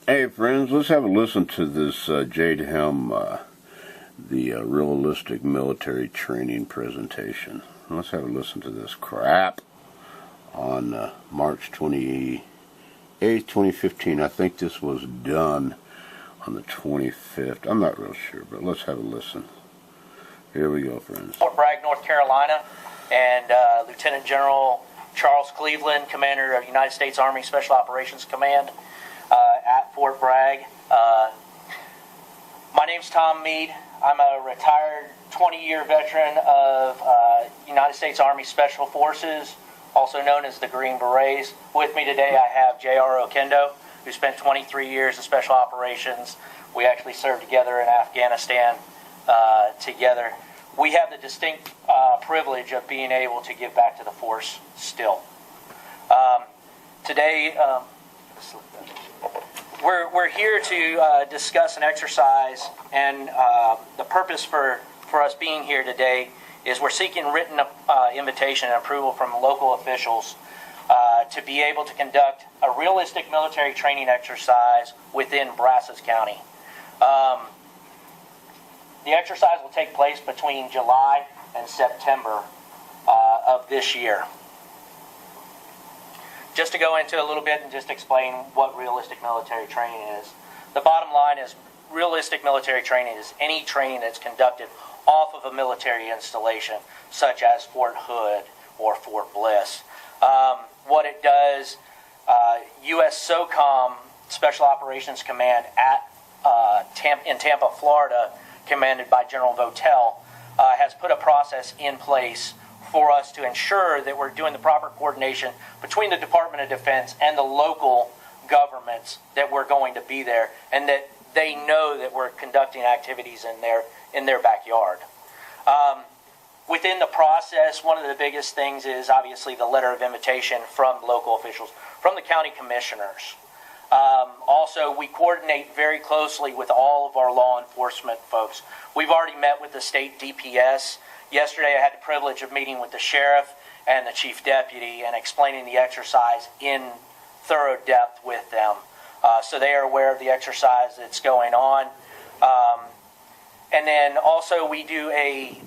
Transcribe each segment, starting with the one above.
Hey friends, let's have a listen to this Jade Helm, the realistic military training presentation. Let's have a listen to this crap on March 28th, 2015. I think this was done on the 25th. I'm not real sure, but let's have a listen. Here we go, friends. Fort Bragg, North Carolina, and Lieutenant General Charles Cleveland, Commander of United States Army Special Operations Command at Fort Bragg. My name's Tom Meade. I'm a retired 20-year veteran of United States Army Special Forces, also known as the Green Berets. With me today I have J.R. Okendo, who spent 23 years in Special Operations. We actually served together in Afghanistan together. We have the distinct privilege of being able to give back to the force still. Today, we're here to discuss an exercise, and the purpose for us being here today is we're seeking written invitation and approval from local officials to be able to conduct a realistic military training exercise within Brazos County. The exercise will take place between July and September of this year. Just to go into a little bit and just explain what realistic military training is. The bottom line is realistic military training is any training that's conducted off of a military installation, such as Fort Hood or Fort Bliss. What it does, U.S. SOCOM Special Operations Command in Tampa, Florida, commanded by General Votel, has put a process in place for us to ensure that we're doing the proper coordination between the Department of Defense and the local governments that we're going to be there, and that they know that we're conducting activities in their backyard. Within the process, one of the biggest things is obviously the letter of invitation from local officials, from the county commissioners. Also, we coordinate very closely with all of our law enforcement folks. We've already met with the state DPS. Yesterday I had the privilege of meeting with the sheriff and the chief deputy and explaining the exercise in thorough depth with them. So they are aware of the exercise that's going on. And then also we do a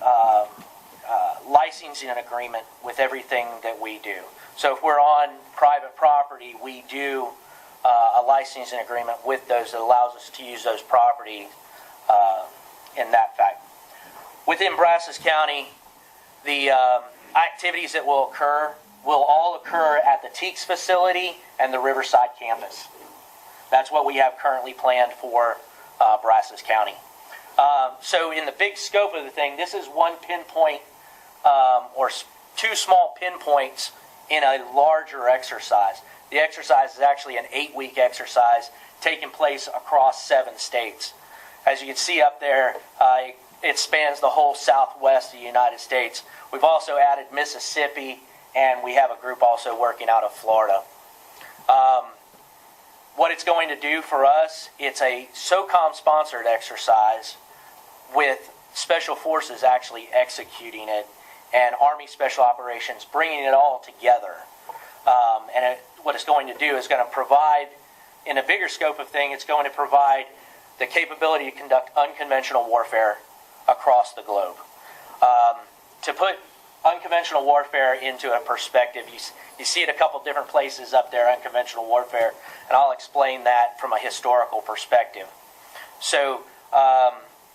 licensing agreement with everything that we do. So if we're on private property, we do a licensing agreement with those that allows us to use those properties in that fact. Within Brazos County, the activities that will all occur at the Teaks facility and the Riverside campus. That's what we have currently planned for Brazos County. So in the big scope of the thing, this is one pinpoint or two small pinpoints in a larger exercise. The exercise is actually an 8-week exercise taking place across 7 states. As you can see up there, it spans the whole southwest of the United States. We've also added Mississippi, and we have a group also working out of Florida. What it's going to do for us, it's a SOCOM-sponsored exercise with Special Forces actually executing it and Army Special Operations bringing it all together. What it's going to do is going to provide, in a bigger scope of thing, it's going to provide the capability to conduct unconventional warfare across the globe. To put unconventional warfare into a perspective, you see it a couple different places up there, unconventional warfare, and I'll explain that from a historical perspective. So,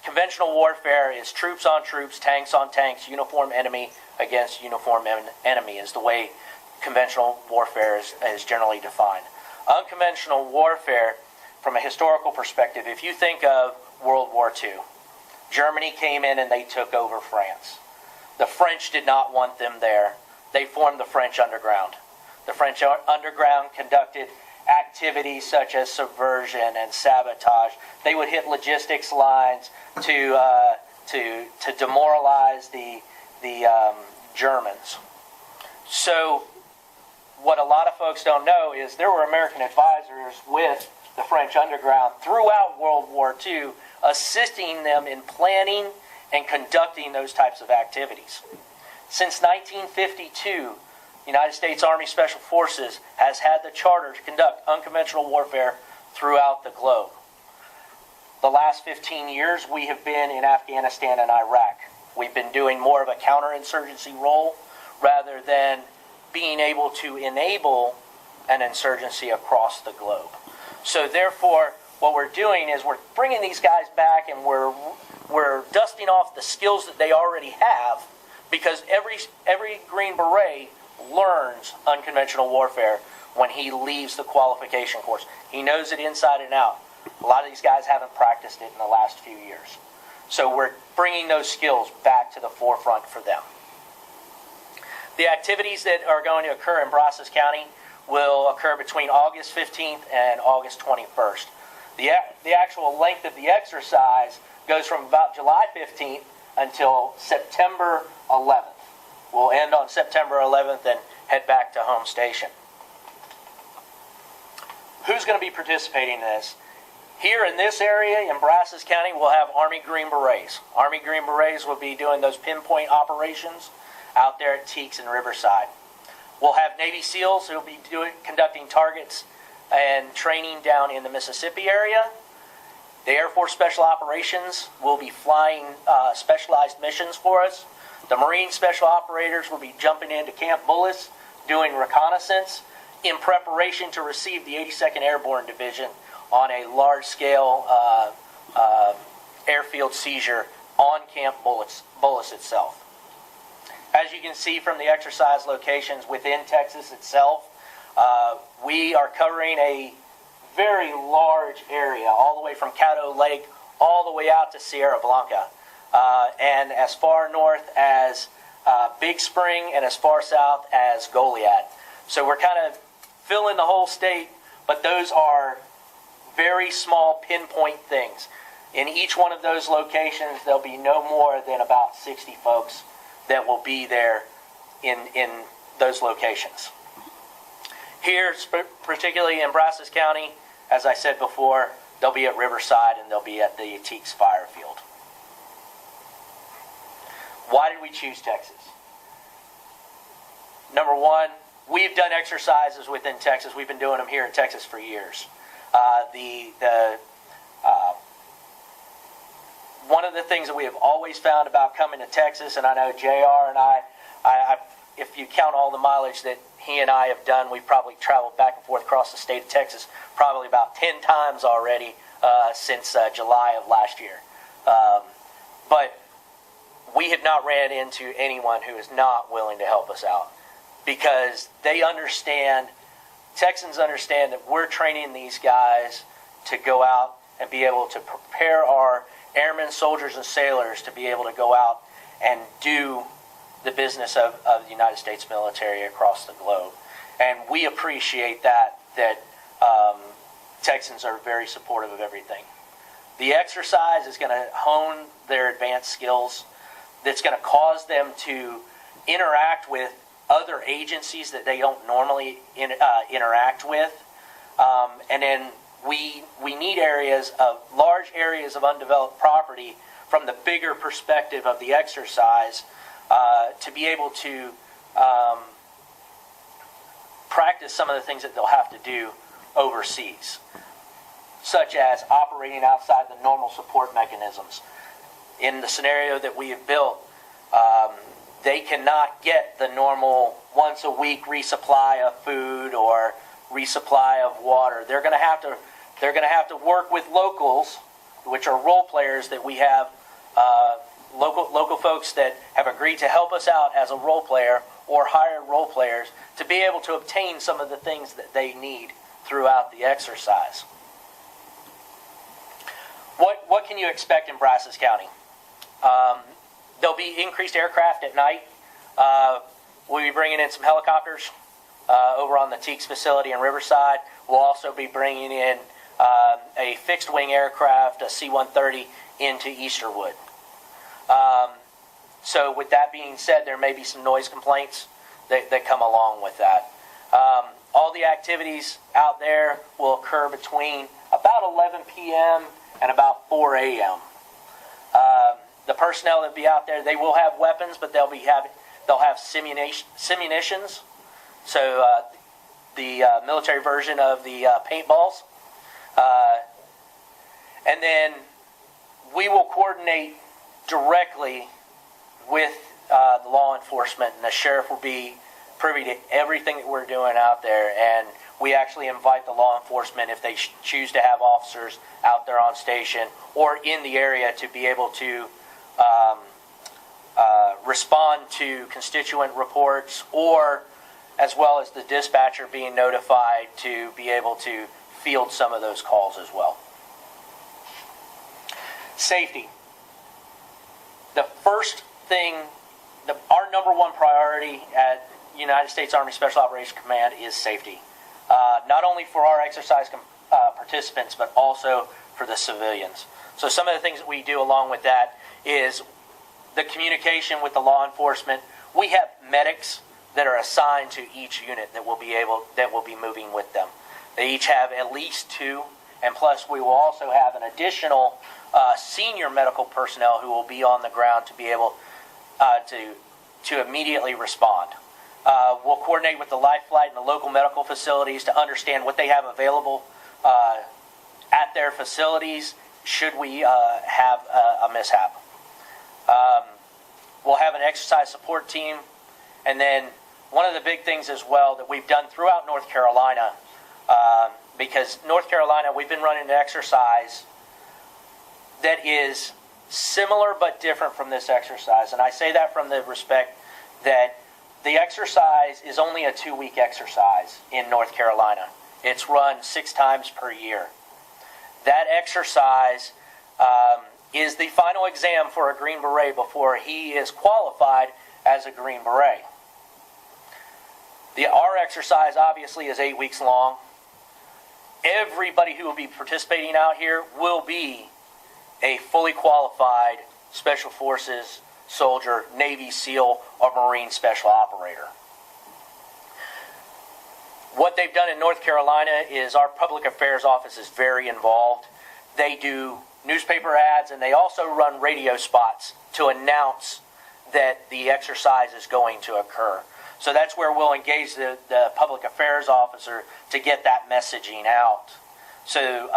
conventional warfare is troops on troops, tanks on tanks, uniform enemy against uniform enemy is the way conventional warfare is generally defined. Unconventional warfare, from a historical perspective, if you think of World War II, Germany came in and they took over France. The French did not want them there. They formed the French Underground. The French Underground conducted activities such as subversion and sabotage. They would hit logistics lines to demoralize the Germans. So what a lot of folks don't know is there were American advisors with the French Underground throughout World War II, assisting them in planning and conducting those types of activities. Since 1952, United States Army Special Forces has had the charter to conduct unconventional warfare throughout the globe. The last 15 years, we have been in Afghanistan and Iraq. We've been doing more of a counterinsurgency role rather than being able to enable an insurgency across the globe. So therefore, what we're doing is we're bringing these guys back, and we're dusting off the skills that they already have, because every Green Beret learns unconventional warfare when he leaves the qualification course. He knows it inside and out. A lot of these guys haven't practiced it in the last few years. So we're bringing those skills back to the forefront for them. The activities that are going to occur in Brazos County will occur between August 15th and August 21st. The actual length of the exercise goes from about July 15th until September 11th. We'll end on September 11th and head back to home station. Who's going to be participating in this? Here in this area, in Brazos County, we'll have Army Green Berets. Army Green Berets will be doing those pinpoint operations out there at Teeks and Riverside. We'll have Navy SEALs who will be conducting targets and training down in the Mississippi area. The Air Force Special Operations will be flying specialized missions for us. The Marine Special Operators will be jumping into Camp Bullis, doing reconnaissance in preparation to receive the 82nd Airborne Division on a large-scale airfield seizure on Camp Bullis itself. As you can see from the exercise locations within Texas itself, we are covering a very large area, all the way from Caddo Lake all the way out to Sierra Blanca, and as far north as Big Spring and as far south as Goliad. So we're kind of filling the whole state, but those are very small pinpoint things. In each one of those locations, there'll be no more than about 60 folks that will be there in those locations. Here, particularly in Brazos County, as I said before, they'll be at Riverside and they'll be at the Teeks Fire Field. Why did we choose Texas? Number one, we've done exercises within Texas. We've been doing them here in Texas for years. One of the things that we have always found about coming to Texas, and I know JR and I, if you count all the mileage that he and I have done, we've probably traveled back and forth across the state of Texas probably about 10 times already since July of last year. But we have not ran into anyone who is not willing to help us out, because they understand, Texans understand that we're training these guys to go out and be able to prepare our airmen, soldiers, and sailors to be able to go out and do the business of the United States military across the globe. And we appreciate that Texans are very supportive of everything. The exercise is going to hone their advanced skills. That's going to cause them to interact with other agencies that they don't normally interact with. And then we need large areas of undeveloped property from the bigger perspective of the exercise to be able to practice some of the things that they'll have to do overseas, such as operating outside the normal support mechanisms. In the scenario that we have built, they cannot get the normal once-a-week resupply of food or resupply of water. They're going to have to work with locals, which are role players that we have, local folks that have agreed to help us out as a role player or hire role players to be able to obtain some of the things that they need throughout the exercise. What can you expect in Brazos County? There'll be increased aircraft at night. We'll be bringing in some helicopters over on the Teeks facility in Riverside. We'll also be bringing in a fixed-wing aircraft, a C-130, into Easterwood. So with that being said, there may be some noise complaints that come along with that. All the activities out there will occur between about 11 p.m. and about 4 a.m. The personnel that be out there, they will have weapons, but they'll have simunitions. So the military version of the paintballs. And then we will coordinate directly with the law enforcement, and the sheriff will be privy to everything that we're doing out there. And we actually invite the law enforcement, if they choose to have officers out there on station or in the area, to be able to respond to constituent reports, or as well as the dispatcher being notified to be able to field some of those calls as well. Safety. The first thing, our number one priority at United States Army Special Operations Command is safety. Not only for our exercise participants, but also for the civilians. So some of the things that we do along with that is the communication with the law enforcement. We have medics that are assigned to each unit that will be moving with them. They each have at least 2, and plus we will also have an additional senior medical personnel who will be on the ground to be able to immediately respond. We'll coordinate with the Life Flight and the local medical facilities to understand what they have available at their facilities should we have a mishap. We'll have an exercise support team. And then one of the big things as well that we've done throughout North Carolina, because North Carolina, we've been running an exercise that is similar but different from this exercise. And I say that from the respect that the exercise is only a 2-week exercise in North Carolina. It's run 6 times per year. That exercise is the final exam for a Green Beret before he is qualified as a Green Beret. Our exercise obviously is 8 weeks long. Everybody who will be participating out here will be a fully qualified Special Forces soldier, Navy SEAL, or Marine Special Operator. What they've done in North Carolina is our Public Affairs Office is very involved. They do newspaper ads, and they also run radio spots to announce that the exercise is going to occur. So that's where we'll engage the Public Affairs Officer to get that messaging out. So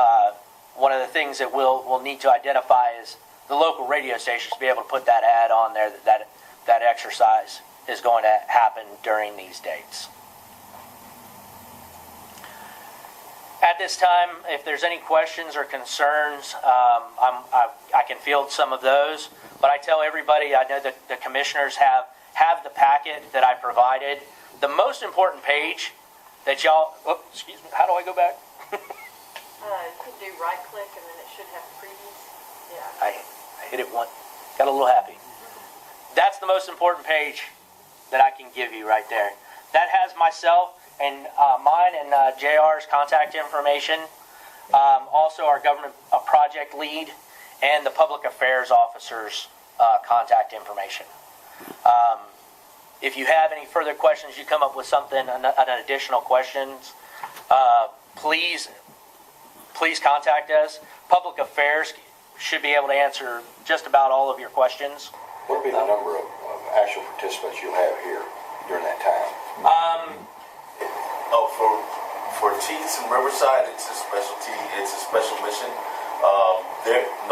one of the things that we'll need to identify is the local radio stations to be able to put that ad on there that exercise is going to happen during these dates. At this time, if there's any questions or concerns, I can field some of those. But I tell everybody, I know that the commissioners have the packet that I provided. The most important page that y'all... Oh, excuse me. How do I go back? You can do right click and then it should have previous. Yeah. I hit it once. Got a little happy. That's the most important page that I can give you right there. That has myself and mine and JR's contact information. Also our government project lead and the public affairs officer's contact information. If you have any further questions, you come up with something, an additional questions, please contact us. Public affairs should be able to answer just about all of your questions. What will be the number of actual participants you'll have here during that time? For Chiefs in Riverside, it's a specialty. It's a special mission.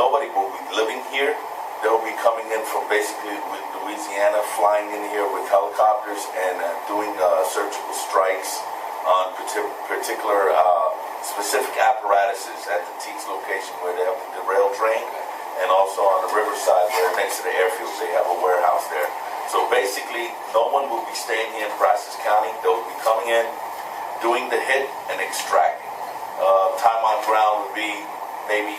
Nobody will be living here. They'll be coming in from basically Louisiana, flying in here with helicopters and doing surgical strikes on particular specific apparatuses at the Teats location where they have the rail train, and also on the Riverside where next to the airfield they have a warehouse there. So basically, no one will be staying here in Brazos County. They'll be coming in, doing the hit and extracting. Time on ground would be maybe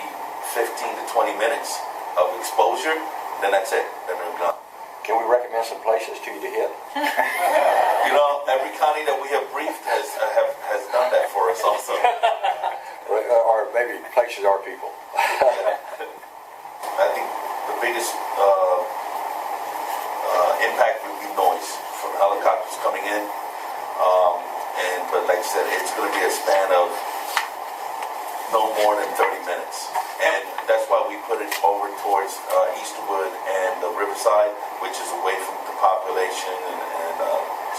15 to 20 minutes of exposure, then that's it. Then they're done. Can we recommend some places to you to hit? You know, every county that we have briefed has done that for us also. Or maybe places are people. I think the biggest impact would be noise from helicopters coming in. But like I said, it's going to be a span of no more than 30 minutes. And that's why we put it over towards Easterwood and the Riverside, which is away from the population. And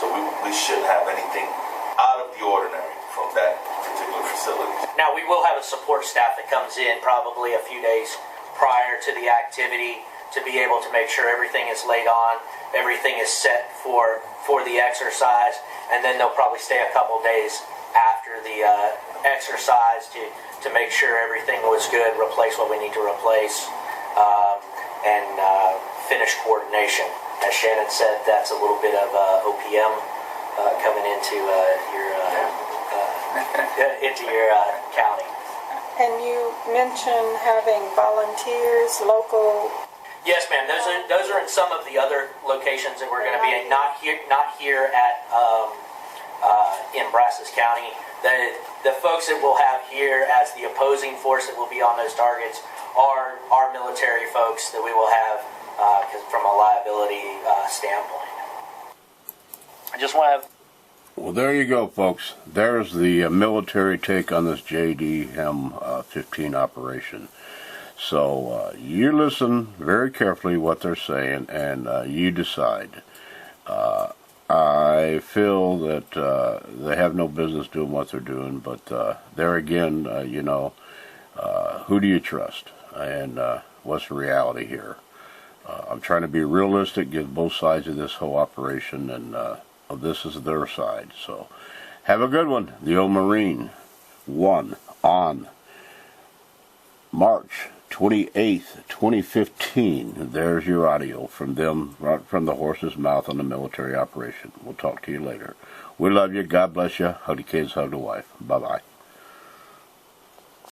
so we shouldn't have anything out of the ordinary from that particular facility. facility. Now, we will have a support staff that comes in probably a few days prior to the activity to be able to make sure everything is laid on, everything is set for the exercise, and then they'll probably stay a couple days after the exercise to make sure everything was good, replace what we need to replace, and finish coordination. As Shannon said, that's a little bit of OPM coming into your county. And you mentioned having volunteers, local. Yes, ma'am. Those are in some of the other locations that we're going to be in. Not here at in Brazos County. The folks that we'll have here as the opposing force that will be on those targets are our military folks that we will have from a liability standpoint. I just want to. Well, there you go, folks. There's the military take on this Jade Helm 15 operation. So you listen very carefully what they're saying, and you decide. I feel that they have no business doing what they're doing, but there again, who do you trust? And what's the reality here? I'm trying to be realistic, give both sides of this whole operation, and this is their side. So have a good one. The Old Marine won on March 28th, 2015. There's your audio from them, right from the horse's mouth on the military operation. We'll talk to you later. We love you. God bless you. Hug the kids, hug the wife. Bye-bye.